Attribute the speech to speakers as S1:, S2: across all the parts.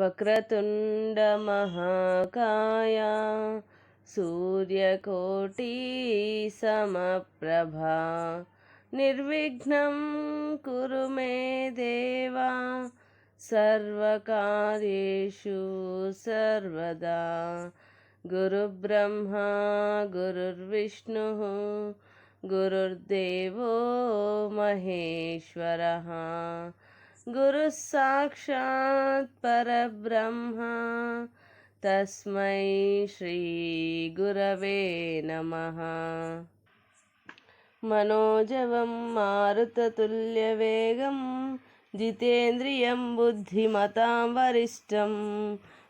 S1: వక్రతుండ మహాకాయ సూర్యకోటి సమప్రభా నిర్విఘ్నం కురు మే దేవా సర్వకార్యేషు సర్వదా. గురుబ్రహ్మా గురుర్విష్ణుః గురుర్దేవో మహేశ్వరః గురుః సాక్షాత్ పరబ్రహ్మ తస్మై శ్రీ గురవే నమః. మనోజవం మారుతతుల్యవేగం జితేంద్రియం బుద్ధిమతాం వరిష్టం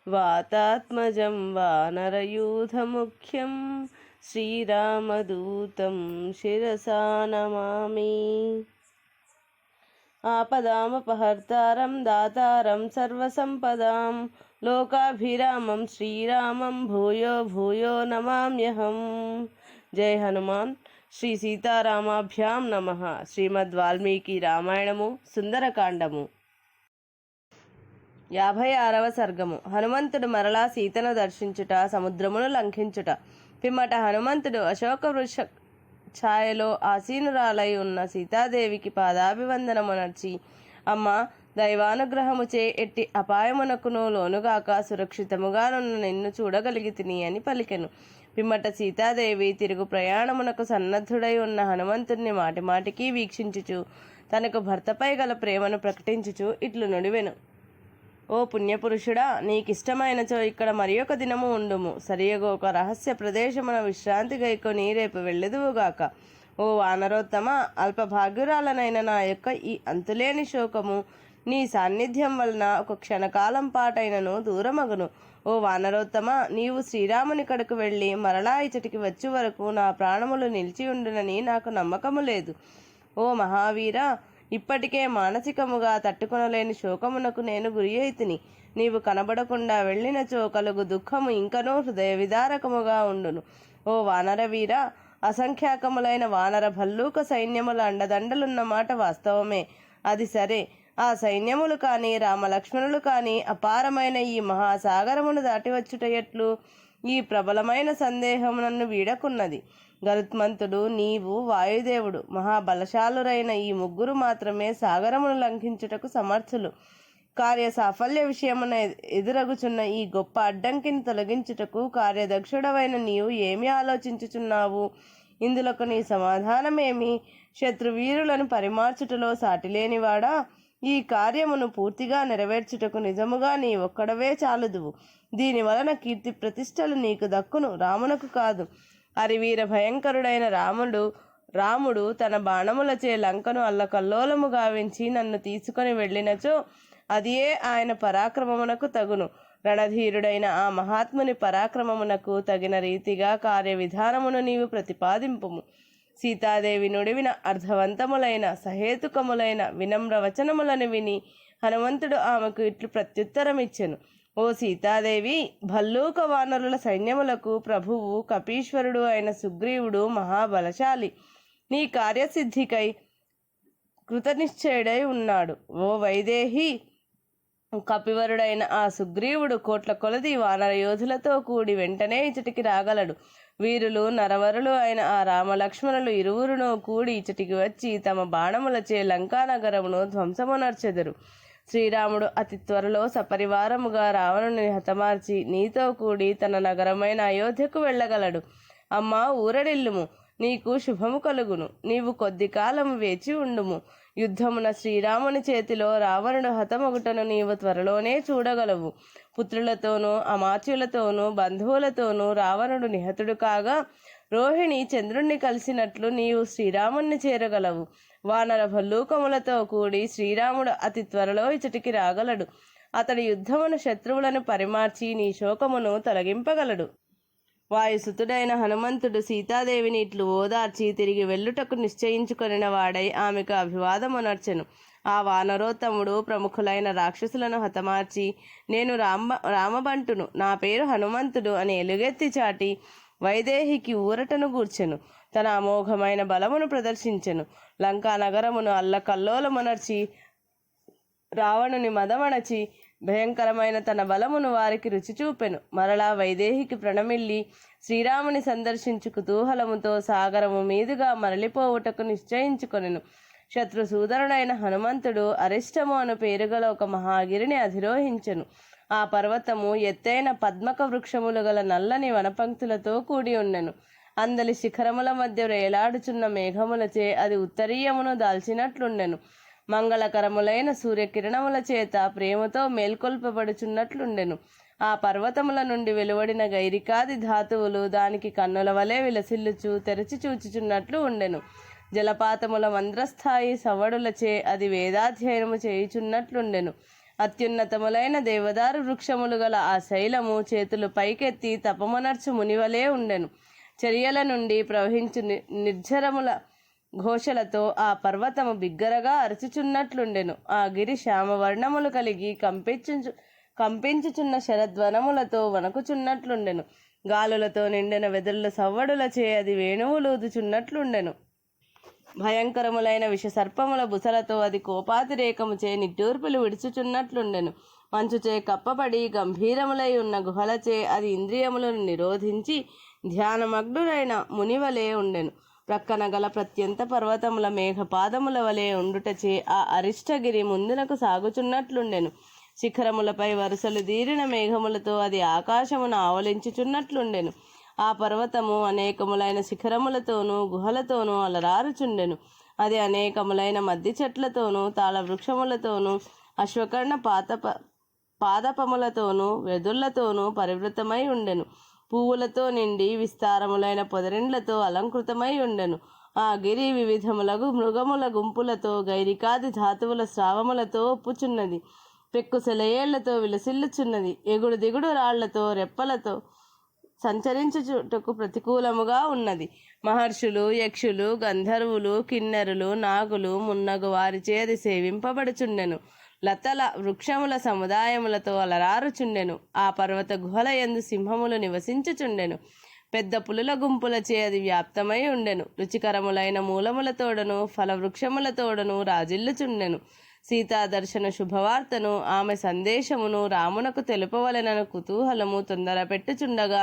S1: వాతాత్మజం వానరయూథముఖ్యం శ్రీరామదూతం శిరసా నమామి. ఆపదామపహర్తారం దాతారం సర్వసంపదాం లోకాభిరామం శ్రీరామం భూయో భూయో నమామ్యహం. జై హనుమాన్. శ్రీ సీతారామాభ్యాం నమః. శ్రీమద్ వాల్మీకి రామాయణము సుందరకాండము 56వ సర్గము. హనుమంతుడు మరలా సీతను దర్శించుట, సముద్రమును లంఘించుట. పిమ్మట హనుమంతుడు అశోక వృక్ష ఛాయలో ఆసీనురాలై ఉన్న సీతాదేవికి పాదాభివందనమునర్చి, అమ్మ, దైవానుగ్రహముచే ఎట్టి అపాయమునకును లోనుగాక సురక్షితముగానున్న నిన్ను చూడగలిగితిని అని పలికెను. పిమ్మట సీతాదేవి తిరుగు ప్రయాణమునకు సన్నద్ధుడై ఉన్న హనుమంతుడిని మాటిమాటికి వీక్షించుచు తనకు భర్తపై గల ప్రేమను ప్రకటించుచు ఇట్లు నుడివెను. ఓ పుణ్యపురుషుడా, నీకిష్టమైనచో ఇక్కడ మరి ఒక దినము ఉండుము. సరియగు ఒక రహస్య ప్రదేశమున విశ్రాంతి గైకొని రేపు వెళ్ళెదువుగాక. ఓ వానరోత్తమ, అల్పభాగ్యురాలనైన నా యొక్క ఈ అంతులేని శోకము నీ సాన్నిధ్యం వలన ఒక క్షణకాలం పాటైనను దూరమగును. ఓ వానరోత్తమ, నీవు శ్రీరాముని కడకు వెళ్ళి మరలా ఇచ్చటికి వచ్చే వరకు నా ప్రాణములు నిలిచి ఉండునని నాకు నమ్మకము లేదు. ఓ మహావీర, ఇప్పటికే మానసికముగా తట్టుకొనలేని శోకమునకు నేను గురి అయితిని. నీవు కనబడకుండా వెళ్ళినచో కలుగు దుఃఖము ఇంకనూ హృదయ విదారకముగా ఉండును. ఓ వానరవీర, అసంఖ్యాకములైన వానర భల్లూక సైన్యముల అండదండలున్న మాట వాస్తవమే. అది సరే, ఆ సైన్యములు కానీ రామలక్ష్మణులు కానీ అపారమైన ఈ మహాసాగరమును దాటివచ్చుట ఎట్లు? ఈ ప్రబలమైన సందేహం నన్ను వీడకున్నది. గరుత్మంతుడు, నీవు, వాయుదేవుడు, మహాబలశాలురైన ఈ ముగ్గురు మాత్రమే సాగరమును లంఘించుటకు సమర్థులు. కార్య సాఫల్య విషయమున ఎదురగుచున్న ఈ గొప్ప అడ్డంకిని తొలగించుటకు కార్యదక్షుడవైన నీవు ఏమి ఆలోచించుచున్నావు? ఇందులకు నీ సమాధానమేమి? శత్రువీరులను పరిమార్చుటలో సాటిలేనివాడా, ఈ కార్యమును పూర్తిగా నెరవేర్చుటకు నిజముగా నీ ఒక్కడవే చాలుదువు. దీని వలన కీర్తి ప్రతిష్టలు నీకు దక్కును, రామునకు కాదు. అరివీర భయంకరుడైన రాముడు తన బాణములచే లంకను అల్లకల్లోలము గావించి నన్ను తీసుకొని వెళ్ళినచో అదియే ఆయన పరాక్రమమునకు తగును. రణధీరుడైన ఆ మహాత్ముని పరాక్రమమునకు తగిన రీతిగా కార్యవిధానమును నీవు ప్రతిపాదింపుము. సీతాదేవి నుడివిన అర్థవంతములైన సహేతుకములైన వినమ్ర వచనములను విని హనుమంతుడు ఆమెకు ఇట్లు ప్రత్యుత్తరమిచ్చెను. ఓ సీతాదేవి, భల్లూక వానరుల సైన్యములకు ప్రభువు కపీశ్వరుడు అయిన సుగ్రీవుడు మహాబలశాలి. నీ కార్యసిద్ధికై కృతనిశ్చయుడై ఉన్నాడు. ఓ వైదేహి, కపివరుడైన ఆ సుగ్రీవుడు కోట్ల కొలది వానర యోధులతో కూడి వెంటనే ఇచ్చటికి రాగలడు. వీరులు నరవరులు అయిన ఆ రామలక్ష్మణులు ఇరువురును కూడి ఇచ్చటికి వచ్చి తమ బాణములచే లంకానగరమును ధ్వంసమునర్చెదరు. శ్రీరాముడు అతి త్వరలో సపరివారముగా రావణుని హతమార్చి నీతో కూడి తన నగరమైన అయోధ్యకు వెళ్ళగలడు. అమ్మా, ఊరడిల్లుము, నీకు శుభము కలుగును. నీవు కొద్ది కాలం వేచి ఉండుము. యుద్ధమున శ్రీరాముని చేతిలో రావణుడు హతమొగుటను నీవు త్వరలోనే చూడగలవు. పుత్రులతోనూ అమాత్యులతోనూ బంధువులతోనూ రావణుడు నిహతుడు కాగా రోహిణి చంద్రుణ్ణి కలిసినట్లు నీవు శ్రీరాముణ్ణి చేరగలవు. వానర భల్లూకములతో కూడి శ్రీరాముడు అతి త్వరలో ఇచ్చటికి రాగలడు. అతడి యుద్ధమును శత్రువులను పరిమార్చి నీ శోకమును తొలగింపగలడు. వాయుసుతుడైన హనుమంతుడు సీతాదేవిని ఇట్లు ఓదార్చి తిరిగి వెళ్ళుటకు నిశ్చయించుకొనిన వాడై ఆమెకు అభివాదమునర్చెను. ఆ వానరోత్తముడు ప్రముఖులైన రాక్షసులను హతమార్చి, నేను రామబంటును, నా పేరు హనుమంతుడు అని ఎలుగెత్తి చాటి వైదేహికి ఊరటను గూర్చెను. తన అమోఘమైన బలమును ప్రదర్శించెను. లంకా నగరమును అల్లకల్లోలమునర్చి రావణుని మదమణచి భయంకరమైన తన బలమును వారికి రుచి చూపెను. మరలా వైదేహికి ప్రణమిల్లి శ్రీరాముని సందర్శించు కుతూహలముతో సాగరము మీదుగా మరలిపోవుటకు నిశ్చయించుకొనెను. శత్రుసూదరుడైన హనుమంతుడు అరిష్టము అను పేరుగల ఒక మహాగిరిని అధిరోహించెను. ఆ పర్వతము ఎత్తైన పద్మక వృక్షములు గల నల్లని వనపంక్తులతో కూడి ఉండెను. అందలి శిఖరముల మధ్య వేలాడుచున్న మేఘములచే అది ఉత్తరీయమును దాల్చినట్లుండెను. మంగళకరములైన సూర్యకిరణముల చేత ప్రేమతో మేల్కొల్పబడుచున్నట్లుండెను. ఆ పర్వతముల నుండి వెలువడిన గైరికాది ధాతువులు దానికి కన్నుల వలె విలసిల్లుచు తెరచి చూచుచున్నట్లు ఉండెను. జలపాతముల మంద్రస్థాయి సవడులచే అది వేదాధ్యయనము చేయుచున్నట్లుండెను. అత్యున్నతములైన దేవదారు వృక్షములు గల ఆ శైలము చేతులు పైకెత్తి తపమనర్చు మునివలే ఉండెను. చర్యల నుండి ప్రవహించు నిర్జరముల ఘోషలతో ఆ పర్వతము బిగ్గరగా అరచుచున్నట్లుండెను. ఆ గిరి శ్యామవర్ణములు కలిగి కంపించుచున్న శరద్వనములతో వణకుచున్నట్లుండెను. గాలులతో నిండిన వెదురుల సవ్వడులచే అది వేణువులూదుచున్నట్లుండెను. భయంకరములైన విషసర్పముల బుసలతో అది కోపాతిరేకముచే నిట్టూర్పులు విడుచుచున్నట్లుండెను. మంచుచే కప్పబడి గంభీరములై ఉన్న గుహలచే అది ఇంద్రియములను నిరోధించి ధ్యానమగ్నుడైన మునివలే ఉండెను. ప్రక్కన గల ప్రత్యంత పర్వతముల మేఘపాదముల వలె ఉండుటచే ఆ అరిష్టగిరి ముందునకు సాగుచున్నట్లుండెను. శిఖరములపై వరుసలు దీరిన మేఘములతో అది ఆకాశమును ఆవలించుచున్నట్లుండెను. ఆ పర్వతము అనేకములైన శిఖరములతోనూ గుహలతోనూ అలరారుచుండెను. అది అనేకములైన మద్ది చెట్లతోనూ తాళ వృక్షములతోనూ అశ్వకర్ణ పాదపములతోనూ వెదుళ్లతోనూ పరివృతమై ఉండెను. పువ్వులతో నిండి విస్తారములైన పొదరిండ్లతో అలంకృతమై ఉండెను. ఆ గిరి వివిధములగు మృగముల గుంపులతో గైరికాది ధాతువుల స్రావములతో ఒప్పుచున్నది. పెక్కు సెలయేళ్లతో విలసిల్లుచున్నది. ఎగుడు దిగుడు రాళ్లతో రెప్పలతో సంచరించుటకు ప్రతికూలముగా ఉన్నది. మహర్షులు, యక్షులు, గంధర్వులు, కిన్నెరులు, నాగులు మున్నగు వారిచే అది సేవింపబడుచుండెను. లతల వృక్షముల సముదాయములతో అలరారుచుండెను. ఆ పర్వత గుహల యందు సింహములు నివసించుచుండెను. పెద్ద పులుల గుంపులచే అది వ్యాప్తమై ఉండెను. రుచికరములైన మూలములతోడను ఫలవృక్షములతోడను రాజిల్లుచుండెను. సీతాదర్శన శుభవార్తను ఆమె సందేశమును రామునకు తెలుపవలెనను కుతూహలము తొందర పెట్టుచుండగా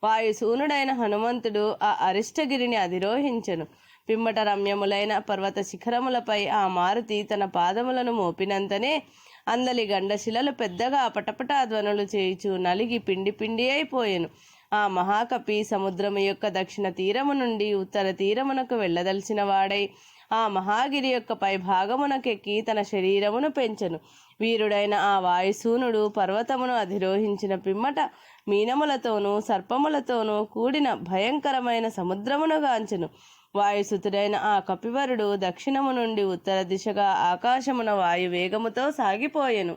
S1: వాయుసూనుడైన హనుమంతుడు ఆ అరిష్టగిరిని అధిరోహించెను. పిమ్మట రమ్యములైన పర్వత శిఖరములపై ఆ మారుతి తన పాదములను మోపినంతనే అందలి గండశిలలు పెద్దగా పటపటా ధ్వనులు చేయుచు నలిగి పిండి పిండి అయిపోయెను. ఆ మహాకపి సముద్రము యొక్క దక్షిణ తీరము నుండి ఉత్తర తీరమునకు వెళ్ళదలిచిన వాడై ఆ మహాగిరి యొక్క పై భాగమునకెక్కి తన శరీరమును పెంచెను. వీరుడైన ఆ వాయుసూనుడు పర్వతమును అధిరోహించిన పిమ్మట మీనములతోనూ సర్పములతోనూ కూడిన భయంకరమైన సముద్రమును గాంచెను. వాయుసుతుడైన ఆ కపివరుడు దక్షిణము నుండి ఉత్తర దిశగా ఆకాశమున వాయువేగముతో సాగిపోయెను.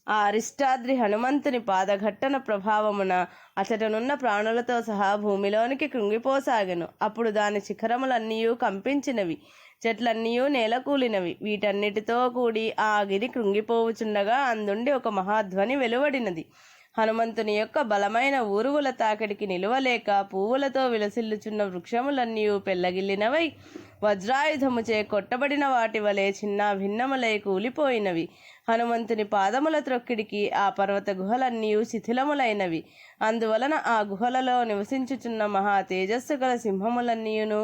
S1: ఆ అరిష్టాద్రి హనుమంతుని పాదఘట్టన ప్రభావమున అచటనున్న ప్రాణులతో సహా భూమిలోనికి కృంగిపోసాగెను. అప్పుడు దాని శిఖరములన్నీయూ కంపించినవి, చెట్లన్నీయూ నేలకూలినవి. వీటన్నిటితో కూడి ఆ గిరి కృంగిపోవుచుండగా అందుండి ఒక మహాధ్వని వెలువడినది. హనుమంతుని యొక్క బలమైన ఊరువుల తాకిడికి నిలువలేక పువ్వులతో విలసిల్లుచున్న వృక్షములన్నీ పెళ్లగిల్లినవై వజ్రాయుధముచే కొట్టబడిన వాటి వలె చిన్న భిన్నములై కూలిపోయినవి. హనుమంతుని పాదముల త్రొక్కిడికి ఆ పర్వత గుహలన్నీ శిథిలములైనవి. అందువలన ఆ గుహలలో నివసించుచున్న మహా తేజస్సు గల సింహములన్నీయును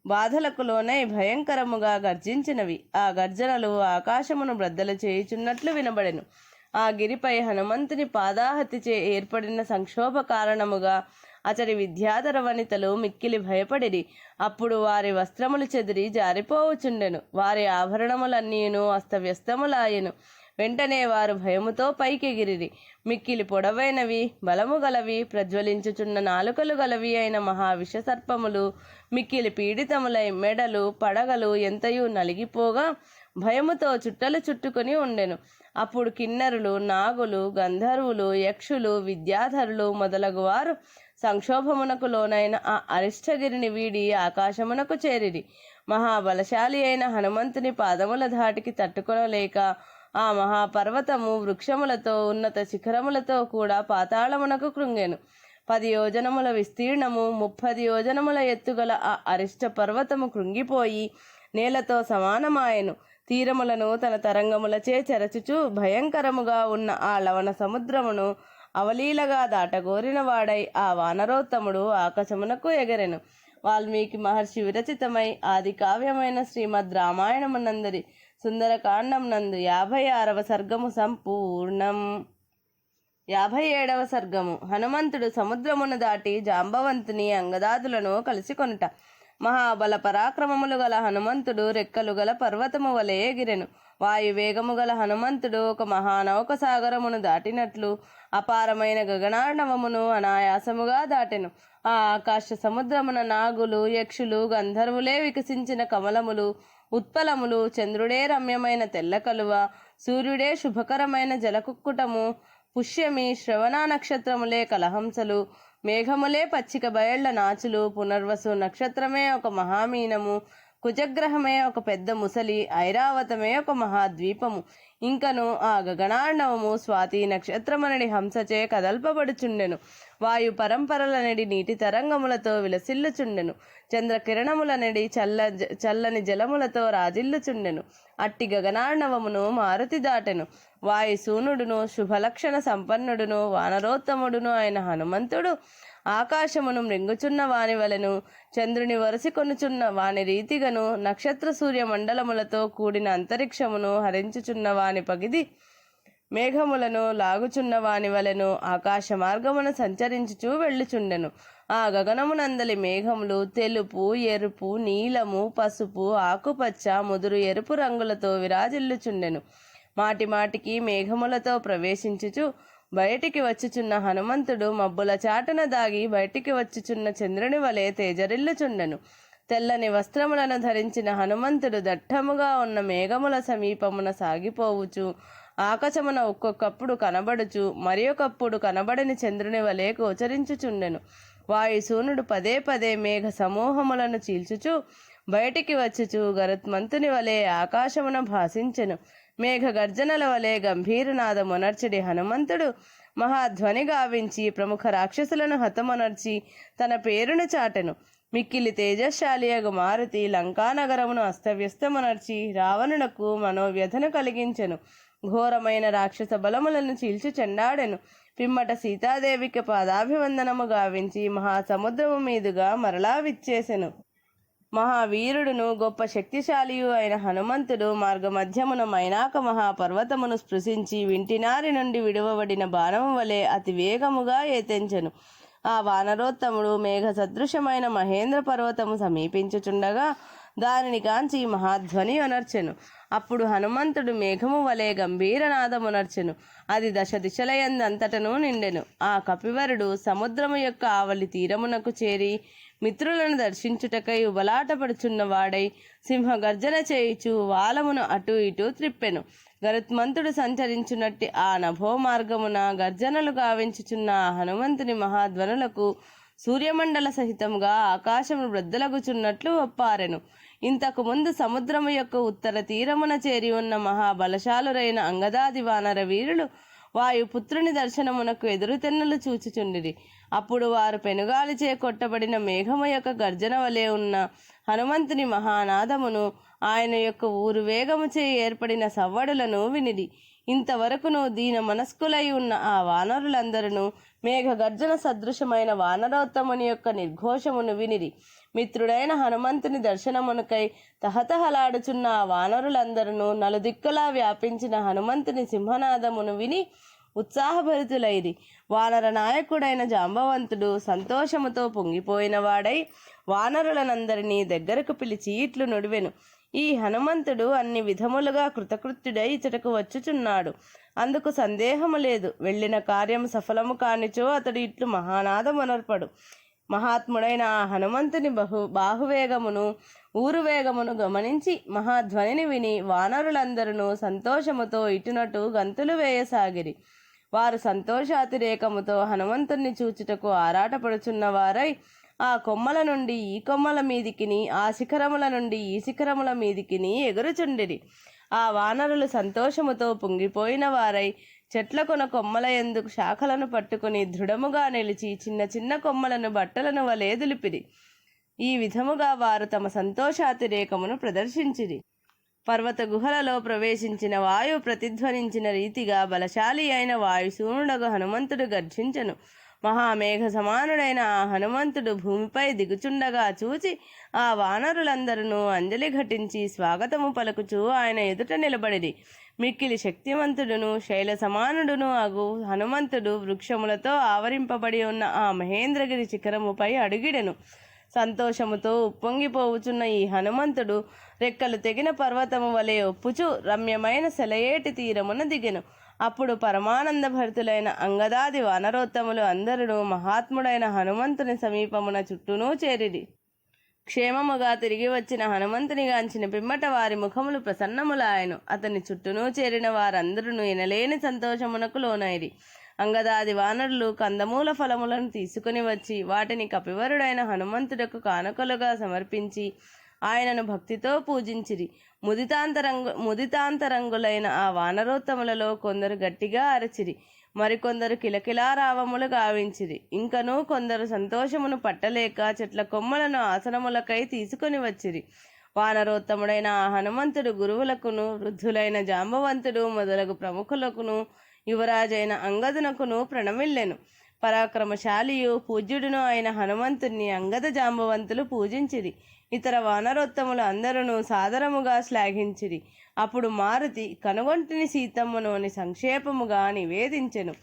S1: బాధలకు లోనై భయంకరముగా గర్జించినవి. ఆ గర్జనలు ఆకాశమును బ్రద్దలు చేయుచున్నట్లు వినబడెను. ఆ గిరిపై హనుమంతుని పాదాహతిచే ఏర్పడిన సంక్షోభ కారణముగా అతడి విద్యాధర వనితలు మిక్కిలి భయపడిరి. అప్పుడు వారి వస్త్రములు చెదిరి జారిపోవుచుండెను. వారి ఆభరణములన్నీను అస్తవ్యస్తములాయెను. వెంటనే వారు భయముతో పైకెగిరిరి. మిక్కిలి పొడవైనవి, బలము గలవి, ప్రజ్వలించుచున్న నాలుకలు గలవి అయిన మహావిషసర్పములు మిక్కిలి పీడితములై మెడలు పడగలు ఎంతయూ నలిగిపోగా భయముతో చుట్టలు చుట్టుకొని ఉండెను. అప్పుడు కిన్నరులు, నాగులు, గంధర్వులు, యక్షులు, విద్యాధరులు మొదలగు వారు సంక్షోభమునకు లోనైన ఆ అరిష్టగిరిని వీడి ఆకాశమునకు చేరిరి. మహాబలశాలి అయిన హనుమంతుని పాదముల ధాటికి తట్టుకొనలేక ఆ మహాపర్వతము వృక్షములతో ఉన్నత శిఖరములతో కూడా పాతాళమునకు కృంగెను. 10 యోజనముల విస్తీర్ణము 30 యోజనముల ఎత్తుగల ఆ అరిష్ట పర్వతము కృంగిపోయి నేలతో సమానమాయెను. తీరములను తన తరంగములచే చెరచుచు భయంకరముగా ఉన్న ఆ లవణ సముద్రమును అవలీలగా దాటగోరిన వాడై ఆ వానరోత్తముడు ఆకాశమునకు ఎగరెను. వాల్మీకి మహర్షి విరచితమై ఆది కావ్యమైన శ్రీమద్ రామాయణమునందరి సుందరకాండం నందు 56వ సర్గము సంపూర్ణం. 57వ సర్గము. హనుమంతుడు సముద్రమును దాటి జాంబవంతుని అంగదాదులను కలిసికొనుట. మహాబల పరాక్రమములు గల హనుమంతుడు రెక్కలు గల పర్వతము వలె ఎగిరెను. వాయువేగము గల హనుమంతుడు ఒక మహానౌక సాగరమును దాటినట్లు అపారమైన గగనార్ణవమును అనాయాసముగా దాటెను. ఆ ఆకాశ సముద్రమున నాగులు, యక్షులు, గంధర్వులే వికసించిన కమలములు, ఉత్పలములు, చంద్రుడే రమ్యమైన తెల్ల కలువ, సూర్యుడే శుభకరమైన జలకుక్కుటము, పుష్యమి, శ్రవణ నక్షత్రములే కలహంసలు, మేఘములే పచ్చిక బయళ్ల నాచులు, పునర్వసు నక్షత్రమే ఒక మహామీనము, కుజగ్రహమే ఒక పెద్ద ముసలి, ఐరావతమే ఒక మహాద్వీపము, ఇంకను ఆ గగనార్ణవము స్వాతి నక్షత్రమనడి హంసచే కదల్పబడుచుండెను. వాయు పరంపరలనడి నీటి తరంగములతో విలసిల్లుచుండెను. చంద్రకిరణములనడి చల్లని జలములతో రాజిల్లుచుండెను. అట్టి గగనార్ణవమును మారుతి దాటెను. వాయుసూనుడును శుభలక్షణ సంపన్నుడును వానరోత్తముడును అయిన హనుమంతుడు ఆకాశమును మృంగుచున్న వాని వలెను, చంద్రుని వరసి కొనుచున్న వాని రీతిగను, నక్షత్ర సూర్య మండలములతో కూడిన అంతరిక్షమును హరించుచున్న వాని పగిది మేఘములను లాగుచున్న వాని వలెను ఆకాశ మార్గమును సంచరించుచూ వెళ్ళుచుండెను. ఆ గగనమునందలి మేఘములు తెలుపు, ఎరుపు, నీలము, పసుపు, ఆకుపచ్చ, ముదురు ఎరుపు రంగులతో విరాజిల్లుచుండెను. మాటి మాటికి మేఘములతో ప్రవేశించుచు బయటికి వచ్చుచున్న హనుమంతుడు మబ్బుల చాటున దాగి బయటికి వచ్చుచున్న చంద్రుని వలె తేజరిల్లుచుండెను. తెల్లని వస్త్రములను ధరించిన హనుమంతుడు దట్టముగా ఉన్న మేఘముల సమీపమున సాగిపోవుచు ఆకాశమున ఒక్కొక్కప్పుడు కనబడుచు మరి ఒకప్పుడు కనబడని చంద్రుని వలె గోచరించుచుండెను. వాయుసూనుడు పదే పదే మేఘ సమూహములను చీల్చుచు బయటికి వచ్చుచు గరుత్మంతుని వలె ఆకాశమున భాసించెను. మేఘ గర్జనల వలె గంభీరనాదమునర్చడి హనుమంతుడు మహాధ్వని గావించి ప్రముఖ రాక్షసులను హతమునర్చి తన పేరును చాటెను. మిక్కిలి తేజశాలియగు మారుతి లంకానగరమును అస్తవ్యస్తమునర్చి రావణునకు మనోవ్యధను కలిగించెను. ఘోరమైన రాక్షస బలములను చీల్చి చెండాడెను. పిమ్మట సీతాదేవికి పాదాభివందనము గావించి మహాసముద్రము మీదుగా మరలా విచ్చేసెను. మహావీరుడును గొప్ప శక్తిశాలియు అయిన హనుమంతుడు మార్గమధ్యమున మైనాక మహాపర్వతమును స్పృశించి వింటినారి నుండి విడువబడిన బాణము వలె అతి వేగముగా ఏతెంచెను. ఆ వానరోత్తముడు మేఘ సదృశమైన మహేంద్ర పర్వతము సమీపించుచుండగా దానిని కాంచి మహాధ్వని అనర్చెను. అప్పుడు హనుమంతుడు మేఘము వలె గంభీరనాదమునర్చెను. అది దశ దిశలయందంతటను నిండెను. ఆ కపివరుడు సముద్రము యొక్క ఆవలి తీరమునకు చేరి మిత్రులను దర్శించుటకై ఉబలాటపడుచున్న వాడై సింహగర్జన చేయుచు వాలమును అటు ఇటు త్రిప్పెను. గరుత్మంతుడు సంచరించునట్టి ఆ నభో మార్గమున గర్జనలు గావించుచున్న ఆ హనుమంతుని మహాధ్వనులకు సూర్యమండల సహితంగా ఆకాశము బ్రద్దలగుచున్నట్లు ఒప్పారెను. ఇంతకు ముందు సముద్రము యొక్క ఉత్తర తీరమున చేరి ఉన్న మహాబలశాలురైన అంగదాది వానర వీరులు వాయుపుత్రుని దర్శనమునకు ఎదురుతెన్నులు చూచుచుండిరి. అప్పుడు వారు పెనుగాలిచే కొట్టబడిన మేఘము యొక్క గర్జన వలె ఉన్న హనుమంతుని మహానాదమును ఆయన యొక్క ఊరు వేగముచే ఏర్పడిన సవ్వడులను వినిది. ఇంతవరకును దీన మనస్కులై ఉన్న ఆ వానరులందరూ మేఘ గర్జన సదృశమైన వానరోత్తముని యొక్క నిర్ఘోషమును వినిరి. మిత్రుడైన హనుమంతుని దర్శనమునకై తహతహలాడుచున్న ఆ వానరులందరూ నలుదిక్కులా వ్యాపించిన హనుమంతుని సింహనాదమును విని ఉత్సాహభరితులైరి. వానర నాయకుడైన జాంబవంతుడు సంతోషముతో పొంగిపోయిన వాడై వానరులనందరినీ దగ్గరకు పిలిచి ఇట్లు నుడివెను. ఈ హనుమంతుడు అన్ని విధములుగా కృతకృత్యుడై ఇచ్చటకు వచ్చుచున్నాడు. అందుకు సందేహము లేదు. వెళ్ళిన కార్యము సఫలము కానిచో అతడు ఇట్లు మహానాదమునర్పడు. మహాత్ముడైన ఆ హనుమంతుని బాహువేగమును ఊరు వేగమును గమనించి మహాధ్వనిని విని వానరులందరూ సంతోషముతో ఇటునటు గంతులు వేయసాగిరి. వారు సంతోషాతిరేకముతో హనుమంతుణ్ణి చూచుటకు ఆరాటపడుచున్న వారై ఆ కొమ్మల నుండి ఈ కొమ్మల మీదికిని ఆ శిఖరముల నుండి ఈ శిఖరముల మీదికిని ఎగురుచుండిరి. ఆ వానరులు సంతోషముతో పొంగిపోయిన వారై చెట్ల కొమ్మల యందు శాఖలను పట్టుకుని దృఢముగా నిలిచి చిన్న చిన్న కొమ్మలను బట్టలను వలె దులిపిరి. ఈ విధముగా వారు తమ సంతోషాతిరేకమును ప్రదర్శించిరి. పర్వత గుహలలో ప్రవేశించిన వాయువు ప్రతిధ్వనించిన రీతిగా బలశాలి అయిన వాయుసూనుడగు హనుమంతుడు గర్జించెను. మహామేఘ సమానుడైన ఆ హనుమంతుడు భూమిపై దిగుచుండగా చూచి ఆ వానరులందరూ అంజలి ఘటించి స్వాగతము పలుకుచూ ఆయన ఎదుట నిలబడిరి. మిక్కిలి శక్తివంతుడును శైల సమానుడును అగు హనుమంతుడు వృక్షములతో ఆవరింపబడి ఉన్న ఆ మహేంద్రగిరి శిఖరముపై అడుగిడెను. సంతోషముతో ఉప్పొంగిపోవుచున్న ఈ హనుమంతుడు రెక్కలు తెగిన పర్వతము వలె ఒప్పుచు రమ్యమైన సెలయేటి తీరమున దిగెను. అప్పుడు పరమానంద భరితులైన అంగదాది వానరోత్తములు అందరూ మహాత్ముడైన హనుమంతుని సమీపమున చుట్టూనూ చేరిరి. క్షేమముగా తిరిగి వచ్చిన హనుమంతుని గాంచిన పిమ్మట వారి ముఖములు ప్రసన్నములాయను. అతని చుట్టూనూ చేరిన వారందరూ ఎనలేని సంతోషమునకు లోనైరి. అంగదాది వానరులు కందమూల ఫలములను తీసుకుని వచ్చి వాటిని కపివరుడైన హనుమంతుడకు కానుకలుగా సమర్పించి ఆయనను భక్తితో పూజించిరి. ముదితాంతరంగులైన ఆ వానరోత్తములలో కొందరు గట్టిగా అరచిరి, మరికొందరు కిలకిలారావములు గావించిరి. ఇంకనూ కొందరు సంతోషమును పట్టలేక చెట్ల కొమ్మలను ఆసనములకై తీసుకొని వచ్చిరి. వానరోత్తముడైన ఆ హనుమంతుడు గురువులకును వృద్ధులైన జాంబవంతుడు మొదలగు ప్రముఖులకును యువరాజైన అంగదునకును ప్రణమిల్లెను. పరాక్రమశాలియు పూజ్యుడును అయిన హనుమంతుని అంగద జాంబవంతులు పూజించిరి. ఇతర వానరోత్తములు అందరూ సాదరముగా శ్లాఘించిరి. అప్పుడు మారుతి కనుగొంటిని సీతమ్మను అని సంక్షేపముగా నివేదించెను.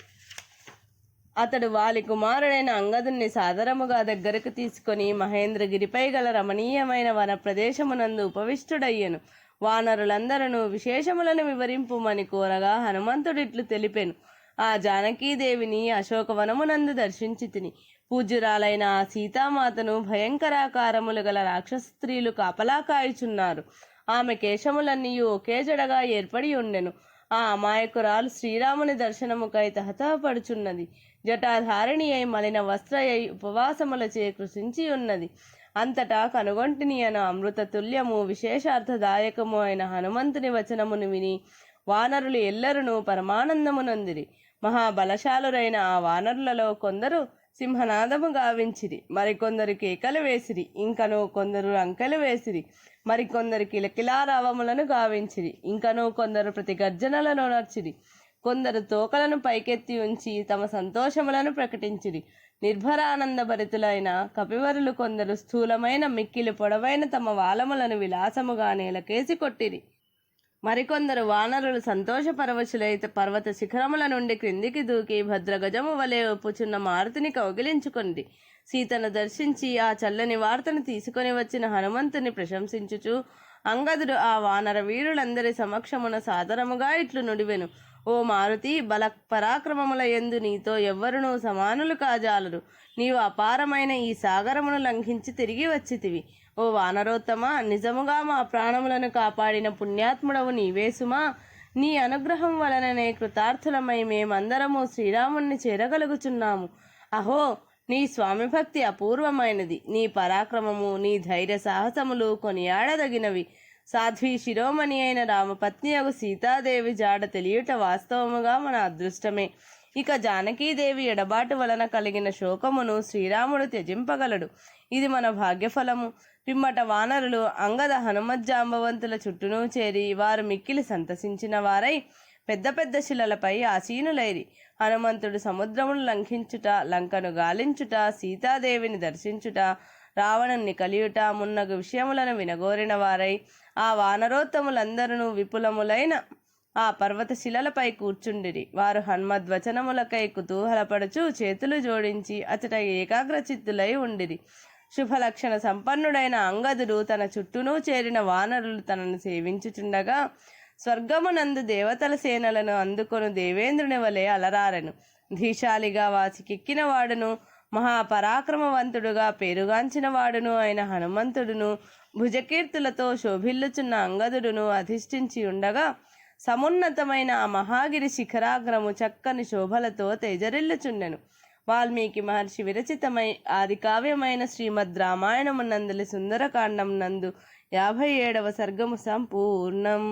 S1: అతడు వాలి కుమారుడైన అంగదుని సాదరముగా దగ్గరకు తీసుకొని మహేంద్రగిరిపై గల రమణీయమైన వన ప్రదేశమునందు ఉపవిష్టుడయ్యెను. వానరులందరూ విశేషములను వివరింపుమని కోరగా హనుమంతుడిట్లు తెలిపెను. ఆ జానకీదేవిని అశోకవనమునందు దర్శించి తిని. పూజ్యురాలైన ఆ సీతామాతను భయంకరాకారములు గల రాక్షస స్త్రీలు కాపలా కాయుచున్నారు. ఆమె కేశములన్నీ ఒకే జడగా ఏర్పడి ఉండెను. ఆ అమాయకురాలు శ్రీరాముని దర్శనముకై తహతహపడుచున్నది. జటాధారిణి అయి మలిన వస్త్రయై ఉపవాసములచే కృషించి ఉన్నది. అంతటా కనుగొంటిని అను అమృత తుల్యము విశేషార్థదాయకము అయిన హనుమంతుని వచనమును విని వానరులు ఎల్లరును పరమానందమునందిరి. మహాబలశాలురైన ఆ వానరులలో కొందరు సింహనాదము గావించిరి, మరికొందరు కేకలు వేసిరి, ఇంకనూ కొందరు అంకెలు వేసిరి, మరికొందరు కిలకిలారావములను గావించిరి, ఇంకనూ కొందరు ప్రతి గర్జనలను నర్చిరి. కొందరు తోకలను పైకెత్తి ఉంచి తమ సంతోషములను ప్రకటించిరి. నిర్భరానందభరితులైన కపివరులు కొందరు స్థూలమైన మిక్కిలి పొడవైన తమ వాలములను విలాసముగా నేలకేసి కొట్టిరి. మరికొందరు వానరులు సంతోషపరవశులై పర్వత శిఖరముల నుండి క్రిందికి దూకి భద్రగజము వలె ఒప్పుచున్న మారుతిని కౌగిలించుకొంది. సీతను దర్శించి ఆ చల్లని వార్తను తీసుకొని వచ్చిన హనుమంతుని ప్రశంసించుచు అంగదుడు ఆ వానర వీరులందరి సమక్షమున సాదరముగా ఇట్లు నుడివెను. ఓ మారుతి, బల పరాక్రమముల యందు నీతో ఎవ్వరునూ సమానులు కాజాలరు. నీవు అపారమైన ఈ సాగరమును లంఘించి తిరిగి వచ్చితివి. ఓ వానరోత్తమ, నిజముగా మా ప్రాణములను కాపాడిన పుణ్యాత్ముడవు నీవేసుమా. నీ అనుగ్రహం వలననే కృతార్థులమై మేమందరము శ్రీరాముణ్ణి చేరగలుగుచున్నాము. అహో, నీ స్వామి భక్తి అపూర్వమైనది. నీ పరాక్రమము, నీ ధైర్య సాహసములు కొనియాడదగినవి. సాధ్వి శిరోమణి అయిన రామపత్నియగు సీతాదేవి జాడ తెలియుట వాస్తవముగా మన అదృష్టమే. ఇక జానకీదేవి ఎడబాటు వలన కలిగిన శోకమును శ్రీరాముడు త్యజింపగలడు. ఇది మన భాగ్యఫలము. పిమ్మట వానరులు అంగద హనుమజ్జాంబవంతుల చుట్టూనూ చేరి వారు మిక్కిలి సంతసించిన వారై పెద్ద పెద్ద శిలలపై ఆసీనులైరి. హనుమంతుడు సముద్రమును లంఘించుట, లంకను గాలించుట, సీతాదేవిని దర్శించుట, రావణుని కలియుట మున్నగు విషయములను వినగోరిన వారై ఆ వానరోత్తములందరూ విపులములైన ఆ పర్వత శిలలపై కూర్చుండిరి. వారు హనుమద్వచనములకై కుతూహలపడుచు చేతులు జోడించి అచట ఏకాగ్రచిత్తులై ఉండిరి. శుభలక్షణ సంపన్నుడైన అంగదుడు తన చుట్టూనూ చేరిన వానరులు తనను సేవించుచుండగా స్వర్గమునందు దేవతల సేనలను అందుకొను దేవేంద్రుని వలె అలరారెను. ధీశాలిగా వాసికెక్కిన వాడును మహాపరాక్రమవంతుడుగా పేరుగాంచిన వాడును అయిన హనుమంతుడును భుజకీర్తులతో శోభిల్లుచున్న అంగదుడును అధిష్ఠించి ఉండగా సమున్నతమైన ఆ మహాగిరి శిఖరాగ్రము చక్కని శోభలతో తేజరిల్లుచుండెను. వాల్మీకి మహర్షి విరచితమై ఆది కావ్యమైన శ్రీమద్ రామాయణమునందలి సుందరకాండం నందు 57వ సర్గము సంపూర్ణం.